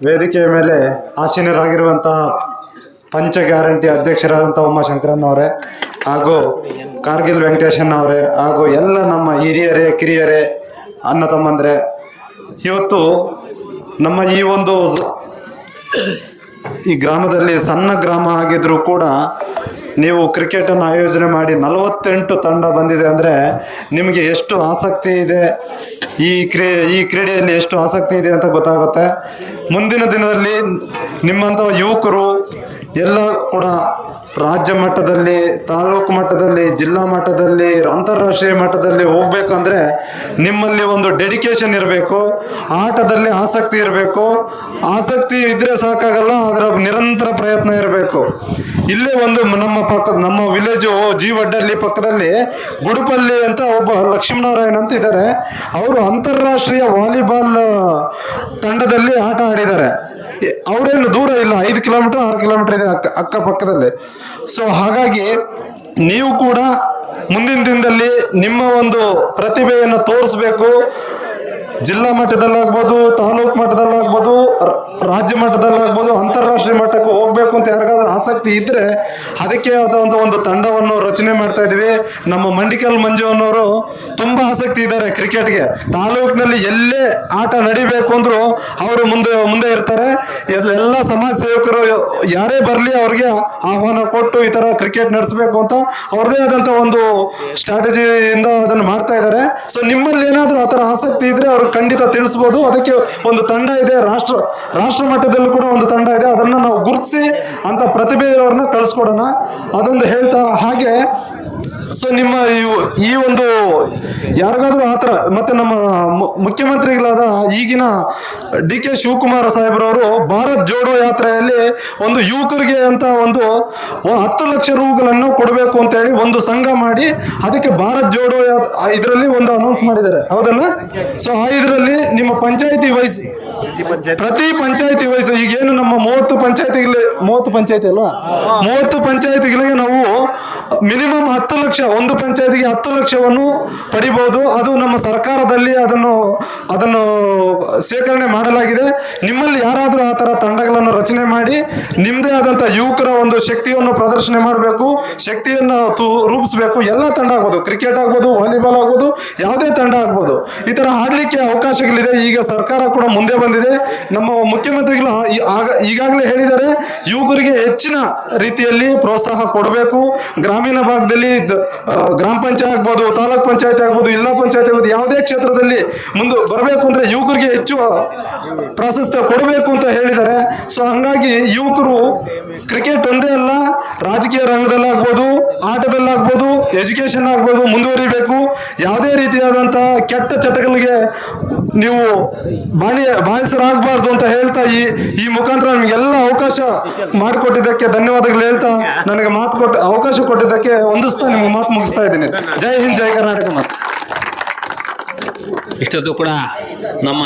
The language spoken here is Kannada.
ವೇದಿಕೆಯ ಮೇಲೆ ಆಸೀನರಾಗಿರುವಂತಹ ಪಂಚ ಗ್ಯಾರಂಟಿ ಅಧ್ಯಕ್ಷರಾದಂಥ ಉಮಾಶಂಕರನ್ನವರೇ ಹಾಗೂ ಕಾರ್ಗಿಲ್ ವೆಂಕಟೇಶಣ್ಣವರೇ ಹಾಗೂ ಎಲ್ಲ ನಮ್ಮ ಹಿರಿಯರೇ ಕಿರಿಯರೇ ಅಣ್ಣ ತಮ್ಮಂದರೆ, ಇವತ್ತು ನಮ್ಮ ಈ ಗ್ರಾಮದಲ್ಲಿ ಸಣ್ಣ ಗ್ರಾಮ ಆಗಿದ್ರೂ ಕೂಡ ನೀವು ಕ್ರಿಕೆಟನ್ನು ಆಯೋಜನೆ ಮಾಡಿ 48 ತಂಡ ಬಂದಿದೆ ಅಂದರೆ ನಿಮಗೆ ಎಷ್ಟು ಆಸಕ್ತಿ ಇದೆ, ಈ ಕ್ರೀಡೆಯಲ್ಲಿ ಎಷ್ಟು ಆಸಕ್ತಿ ಇದೆ ಅಂತ ಗೊತ್ತಾಗುತ್ತೆ. ಮುಂದಿನ ದಿನದಲ್ಲಿ ನಿಮ್ಮಂಥ ಯುವಕರು ಎಲ್ಲ ಕೂಡ ರಾಜ್ಯ ಮಟ್ಟದಲ್ಲಿ, ತಾಲೂಕು ಮಟ್ಟದಲ್ಲಿ, ಜಿಲ್ಲಾ ಮಟ್ಟದಲ್ಲಿ, ಅಂತಾರಾಷ್ಟ್ರೀಯ ಮಟ್ಟದಲ್ಲಿ ಹೋಗ್ಬೇಕಂದ್ರೆ ನಿಮ್ಮಲ್ಲಿ ಒಂದು ಡೆಡಿಕೇಶನ್ ಇರಬೇಕು, ಆಟದಲ್ಲಿ ಆಸಕ್ತಿ ಇರಬೇಕು. ಆಸಕ್ತಿ ಇದ್ದರೆ ಸಾಕಾಗಲ್ಲ, ಅದರ ನಿರಂತರ ಪ್ರಯತ್ನ ಇರಬೇಕು. ಇಲ್ಲೇ ಒಂದು ನಮ್ಮ ವಿಲೇಜು ಜೀವಡ್ಡಲ್ಲಿ ಪಕ್ಕದಲ್ಲಿ ಗುಡುಪಲ್ಲಿ ಅಂತ ಒಬ್ಬ ಲಕ್ಷ್ಮೀನಾರಾಯಣ ಅಂತ ಇದ್ದಾರೆ. ಅವರು ಅಂತಾರಾಷ್ಟ್ರೀಯ ವಾಲಿಬಾಲ್ ತಂಡದಲ್ಲಿ ಆಟ ಆಡಿದ್ದಾರೆ. ಅವರೇನು ದೂರ ಇಲ್ಲ, 5 ಕಿಲೋಮೀಟರ್ 6 ಕಿಲೋಮೀಟರ್ ಇದೆ ಅಕ್ಕಪಕ್ಕದಲ್ಲಿ. ಸೊ ಹಾಗಾಗಿ ನೀವು ಕೂಡ ಮುಂದಿನ ದಿನದಲ್ಲಿ ನಿಮ್ಮ ಒಂದು ಪ್ರತಿಭೆಯನ್ನು ತೋರಿಸ್ಬೇಕು. ಜಿಲ್ಲಾ ಮಟ್ಟದಲ್ಲಾಗ್ಬೋದು, ತಾಲೂಕು ಮಟ್ಟದಲ್ಲಾಗ್ಬೋದು, ರಾಜ್ಯ ಮಟ್ಟದಲ್ಲಾಗ್ಬೋದು, ಅಂತಾರಾಷ್ಟ್ರೀಯ ಮಟ್ಟಕ್ಕೆ ಹೋಗ್ಬೇಕು ಅಂತ ಯಾರಿಗಾದ್ರೂ ಆಸಕ್ತಿ ಇದ್ದರೆ ಅದಕ್ಕೆ ಆದ ಒಂದು ತಂಡವನ್ನು ರಚನೆ ಮಾಡ್ತಾ ಇದ್ದೀವಿ. ನಮ್ಮ ಮಂಡಿಕಲ್ ಮಂಜು ಅನ್ನೋರು ತುಂಬ ಆಸಕ್ತಿ ಇದ್ದಾರೆ ಕ್ರಿಕೆಟ್ಗೆ. ತಾಲೂಕಿನಲ್ಲಿ ಎಲ್ಲೇ ಆಟ ನಡಿಬೇಕು ಅಂದರೂ ಅವರು ಮುಂದೆ ಇರ್ತಾರೆ. ಎಲ್ಲ ಸಮಾಜ ಸೇವಕರು ಯಾರೇ ಬರಲಿ ಅವ್ರಿಗೆ ಆಹ್ವಾನ ಕೊಟ್ಟು ಈ ಥರ ಕ್ರಿಕೆಟ್ ನಡೆಸಬೇಕು ಅಂತ ಅವ್ರದ್ದೇ ಆದಂಥ ಒಂದು ಸ್ಟ್ರಾಟಜಿಯಿಂದ ಅದನ್ನು ಮಾಡ್ತಾ ಇದ್ದಾರೆ. ಸೊ ನಿಮ್ಮಲ್ಲಿ ಏನಾದರೂ ಆ ಥರ ಆಸಕ್ತಿ ಇದ್ದರೆ ಅವ್ರು ಖಂಡಿತ ತಿಳಿಸ್ಬೋದು. ಅದಕ್ಕೆ ಒಂದು ತಂಡ ಇದೆ, ರಾಷ್ಟ್ರ ಮಟ್ಟದಲ್ಲೂ ಕೂಡ ಒಂದು ತಂಡ ಇದೆ. ಅದನ್ನು ನಾವು ಗುರುತಿಸಿ ಅಂತ ಪ್ರತಿಭೆಯವ್ರನ್ನ ಕಳಿಸ್ಕೊಡೋಣ, ಅದೊಂದು ಹೇಳ್ತಾ. ಹಾಗೆ ಸೊ ನಿಮ್ಮ ಈ ಒಂದು ಯಾರಿಗಾದ್ರೂ ಆ ಥರ, ಮತ್ತು ನಮ್ಮ ಮುಖ್ಯಮಂತ್ರಿಗಳಾದ ಈಗಿನ DK ಶಿವಕುಮಾರ ಸಾಹೇಬ್ರವರು ಭಾರತ್ ಜೋಡೋ ಯಾತ್ರೆಯಲ್ಲಿ ಒಂದು ಯುವಕರಿಗೆ ಅಂತ ಒಂದು 10 ಲಕ್ಷ ರೂಗಳನ್ನು ಕೊಡಬೇಕು ಅಂತ ಹೇಳಿ ಒಂದು ಸಂಘ ಮಾಡಿ ಅದಕ್ಕೆ ಭಾರತ್ ಜೋಡೋ ಇದರಲ್ಲಿ ಒಂದು ಅನೌನ್ಸ್ ಮಾಡಿದ್ದಾರೆ, ಹೌದಲ್ಲ? ಸೊ ಆ ಇದರಲ್ಲಿ ನಿಮ್ಮ ಪಂಚಾಯತಿ ವೈಸ್, ಪ್ರತಿ ಪಂಚಾಯತಿ ವೈಸ್, ಈಗೇನು ನಮ್ಮ 30 ಪಂಚಾಯತಿ ಅಲ್ವಾ, 30 ಪಂಚಾಯತಿಗಳಿಗೆ ನಾವು ಮಿನಿಮಮ್ 10 ಲಕ್ಷ, ಒಂದು ಪಂಚಾಯತಿಗೆ 10 ಲಕ್ಷವನ್ನು ಪಡಿಬಹುದು. ಅದು ನಮ್ಮ ಸರ್ಕಾರದಲ್ಲಿ ಅದನ್ನು ಶೇಖರಣೆ ಮಾಡಲಾಗಿದೆ. ನಿಮ್ಮಲ್ಲಿ ಯಾರಾದರೂ ಆ ಥರ ತಂಡಗಳನ್ನು ರಚನೆ ಮಾಡಿ ನಿಮ್ಮದೇ ಆದಂಥ ಯುವಕರ ಒಂದು ಶಕ್ತಿಯನ್ನು ಪ್ರದರ್ಶನ ಮಾಡಬೇಕು, ಶಕ್ತಿಯನ್ನು ರೂಪಿಸಬೇಕು. ಎಲ್ಲ ತಂಡ ಆಗ್ಬೋದು, ಕ್ರಿಕೆಟ್ ಆಗ್ಬೋದು, ವಾಲಿಬಾಲ್ ಆಗ್ಬೋದು, ಯಾವುದೇ ತಂಡ ಆಗ್ಬೋದು. ಈ ಥರ ಆಡಲಿಕ್ಕೆ ಅವಕಾಶಗಳಿದೆ. ಈಗ ಸರ್ಕಾರ ಕೂಡ ಮುಂದೆ ಬಂದಿದೆ. ನಮ್ಮ ಮುಖ್ಯಮಂತ್ರಿಗಳು ಈಗಾಗಲೇ ಹೇಳಿದ್ದಾರೆ, ಯುವಕರಿಗೆ ಹೆಚ್ಚಿನ ರೀತಿಯಲ್ಲಿ ಪ್ರೋತ್ಸಾಹ ಕೊಡಬೇಕು. ಗ್ರಾಮೀಣ ಭಾಗದಲ್ಲಿ ಗ್ರಾಮ ಪಂಚಾಯತ್ ಆಗ್ಬೋದು, ತಾಲೂಕ್ ಪಂಚಾಯತ್ ಆಗ್ಬೋದು, ಜಿಲ್ಲಾ ಪಂಚಾಯತ್ ಆಗ್ಬೋದು, ಯಾವುದೇ ಕ್ಷೇತ್ರದಲ್ಲಿ ಮುಂದೆ ಬರಬೇಕು ಅಂದರೆ ಯುವಕರಿಗೆ ಹೆಚ್ಚು ಪ್ರಾಶಸ್ತ್ಯ ಕೊಡಬೇಕು ಅಂತ ಹೇಳಿದ್ದಾರೆ. ಸೊ ಹಂಗಾಗಿ ಯುವಕರು ಕ್ರಿಕೆಟ್ ಒಂದೇ ಅಲ್ಲ, ರಾಜಕೀಯ ರಂಗದಲ್ಲಾಗ್ಬೋದು, ಆಟದಲ್ಲಾಗ್ಬೋದು, ಎಜುಕೇಷನ್ ಆಗ್ಬೋದು, ಮುಂದುವರಿಬೇಕು. ಯಾವುದೇ ರೀತಿಯಾದಂಥ ಕೆಟ್ಟ ಚಟಗಳಿಗೆ ನೀವು ಬಾಯಿಸರಾಗಬಾರ್ದು ಅಂತ ಹೇಳ್ತಾ ಈ ಮುಖಾಂತರ ನಿಮಗೆಲ್ಲ ಅವಕಾಶ ಮಾಡಿಕೊಟ್ಟಿದ್ದಕ್ಕೆ ಧನ್ಯವಾದಗಳು ಹೇಳ್ತಾ, ನನಗೆ ಅವಕಾಶ ಕೊಟ್ಟಿದ್ದಕ್ಕೆ ಹೊಂದಿಸ್ತಾ ನಿಮ್ಗೆ ಮಾತು ಮುಗಿಸ್ತಾ ಇದ್ದೀನಿ. ಜೈ ಹಿಂದ್, ಜೈ ಕರ್ನಾಟಕ. ಇಷ್ಟೊತ್ತು ಕೂಡ ನಮ್ಮ